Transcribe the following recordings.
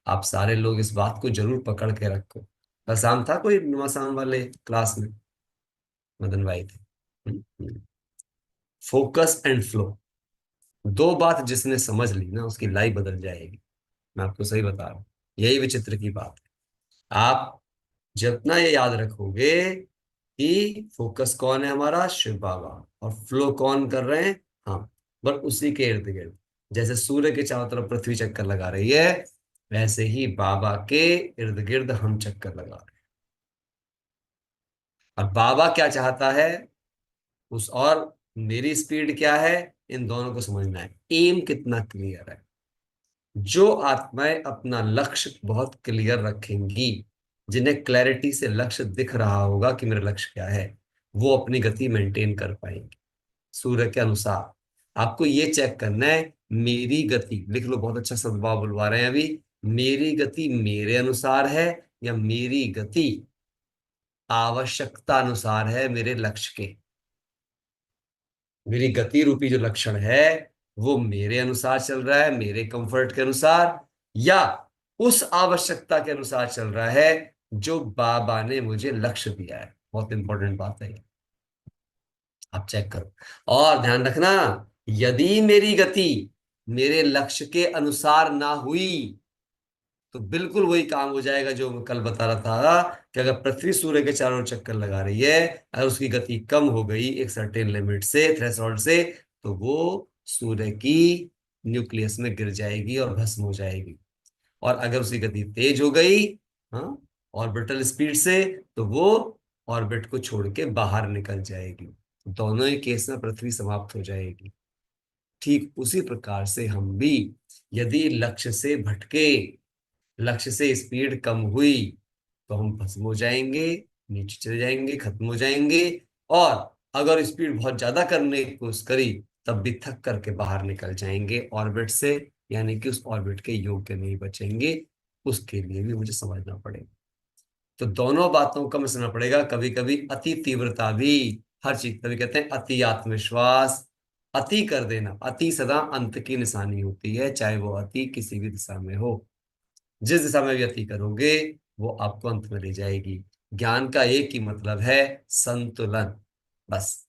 आप सारे लोग इस बात को जरूर पकड़ के रखो। बस आम था कोई नुआसान वाले क्लास में, मदन भाई थे। फोकस एंड फ्लो, दो बात जिसने समझ ली ना उसकी लाइफ बदल जाएगी। मैं आपको सही बता रहा हूँ, यही विचित्र की बात है। आप जितना ये याद रखोगे कि फोकस कौन है हमारा, शिव बाबा, और फ्लो कौन कर रहे हैं हम, बस उसी के इर्द गिर्द। जैसे सूर्य के चारों तरफ पृथ्वी चक्कर लगा रही है, वैसे ही बाबा के इर्द गिर्द हम चक्कर लगा रहे हैं। और बाबा क्या चाहता है उस, और मेरी स्पीड क्या है, इन दोनों को समझना है। एम कितना क्लियर है। जो आत्माएं अपना लक्ष्य बहुत क्लियर रखेंगी, जिन्हें क्लैरिटी से लक्ष्य दिख रहा होगा कि मेरा लक्ष्य क्या है, वो अपनी गति मेंटेन कर पाएंगे सूर्य के अनुसार। आपको ये चेक करना है, मेरी गति लिख लो, बहुत अच्छा सद्भाव बुलवा रहे हैं अभी। मेरी गति मेरे अनुसार है, या मेरी गति आवश्यकता अनुसार है मेरे लक्ष्य के। मेरी गति रूपी जो लक्षण है वो मेरे अनुसार चल रहा है, मेरे कंफर्ट के अनुसार, या उस आवश्यकता के अनुसार चल रहा है जो बाबा ने मुझे लक्ष्य दिया है। बहुत इंपॉर्टेंट बात है ये, आप चेक करो। और ध्यान रखना, यदि मेरी गति मेरे लक्ष्य के अनुसार ना हुई तो बिल्कुल वही काम हो जाएगा जो मैं कल बता रहा था, कि अगर पृथ्वी सूर्य के चारों ओर चक्कर लगा रही है, अगर उसकी गति कम हो गई एक सर्टेन लिमिट से, थ्रेशोल्ड से, तो वो सूर्य की न्यूक्लियस में गिर जाएगी और भस्म हो जाएगी। और अगर उसकी गति तेज हो गई, हाँ, ऑर्बिटल स्पीड से, तो वो ऑर्बिट को छोड़ के बाहर निकल जाएगी। दोनों ही केस में पृथ्वी समाप्त हो जाएगी। ठीक उसी प्रकार से हम भी, यदि लक्ष्य से भटके, लक्ष्य से स्पीड कम हुई, तो हम भस्म हो जाएंगे, नीचे चले जाएंगे, खत्म हो जाएंगे। और अगर स्पीड बहुत ज्यादा करने की कोशिश करी, तब भी थक करके बाहर निकल जाएंगे ऑर्बिट से, यानी कि उस ऑर्बिट के योग्य नहीं बचेंगे। उसके लिए भी मुझे समझना पड़ेगा। तो दोनों बातों का मैं समझना पड़ेगा। कभी कभी अति तीव्रता भी, हर चीज, कभी कहते हैं अति आत्मविश्वास, अति कर देना, अति सदा अंत की निशानी होती है, चाहे वो अति किसी भी दिशा में हो। जिस दिशा में भी अति करोगे वो आपको अंत में ले जाएगी। ज्ञान का एक ही मतलब है, संतुलन, बस।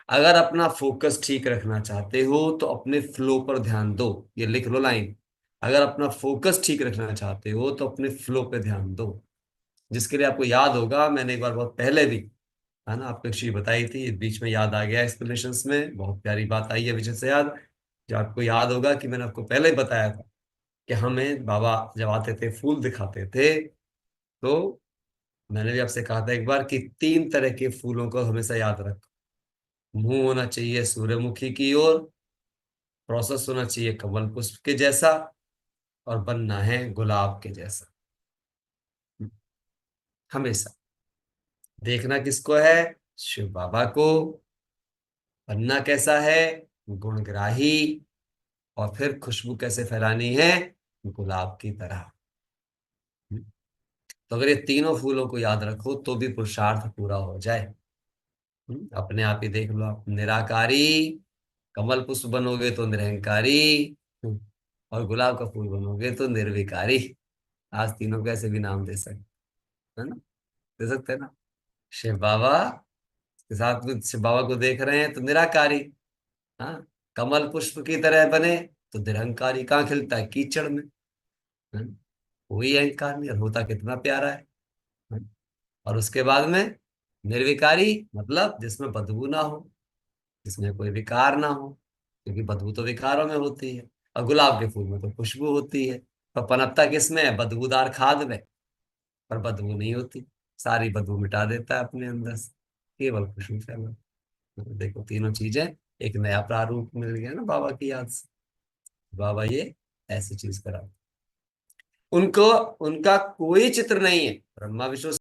अगर अपना फोकस ठीक रखना चाहते हो तो अपने फ्लो पर ध्यान दो। ये लिख लो लाइन, अगर अपना फोकस ठीक रखना चाहते हो तो अपने फ्लो पे ध्यान दो। जिसके लिए आपको याद होगा, मैंने एक बार बहुत पहले भी, है ना, आपको एक चीज बताई थी, बीच में याद आ गया एक्सप्लेनेशंस में, बहुत प्यारी बात आई है विजय से याद। जो आपको याद होगा कि मैंने आपको पहले ही बताया था कि हमें बाबा जब आते थे फूल दिखाते थे, तो मैंने भी आपसे कहा था एक बार कि तीन तरह के फूलों को हमेशा याद रखो। मुंह होना चाहिए सूर्यमुखी की ओर, प्रोसेस होना चाहिए कमल पुष्प के जैसा, और बनना है गुलाब के जैसा। हमेशा देखना किसको है, शिव बाबा को। बनना कैसा है, गुणग्राही। और फिर खुशबू कैसे फैलानी है, गुलाब की तरह। तो अगर ये तीनों फूलों को याद रखो तो भी पुरुषार्थ पूरा हो जाए। अपने आप ही देख लो, आप निराकारी, कमल पुष्प बनोगे तो निरहंकारी, हम्म, और गुलाब का फूल बनोगे तो निर्विकारी। आज तीनों को ऐसे भी नाम दे सकते, है ना, दे सकते हैं ना। शिव बाबा के साथ में शिव बाबा को देख रहे हैं तो निराकारी, हाँ। कमल पुष्प की तरह बने तो निरहंकारी, कहाँ खिलता है, कीचड़ में, है ना? कोई अहंकार नहीं, और होता कितना प्यारा है। और उसके बाद में निर्विकारी, मतलब जिसमें बदबू ना हो, जिसमें कोई विकार ना हो, क्योंकि बदबू तो विकारों में होती है। और गुलाब के फूल में तो खुशबू होती है। पर पनपता किसमें है, बदबूदार खाद में, पर बदबू नहीं होती। सारी बदबू मिटा देता है अपने अंदर से, केवल खुशबू फैला। तो देखो तीनों चीजें, एक नया प्रारूप मिल गया ना बाबा की याद से। बाबा ये ऐसी चीज करा, उनको, उनका कोई चित्र नहीं है, ब्रह्मा विष्णु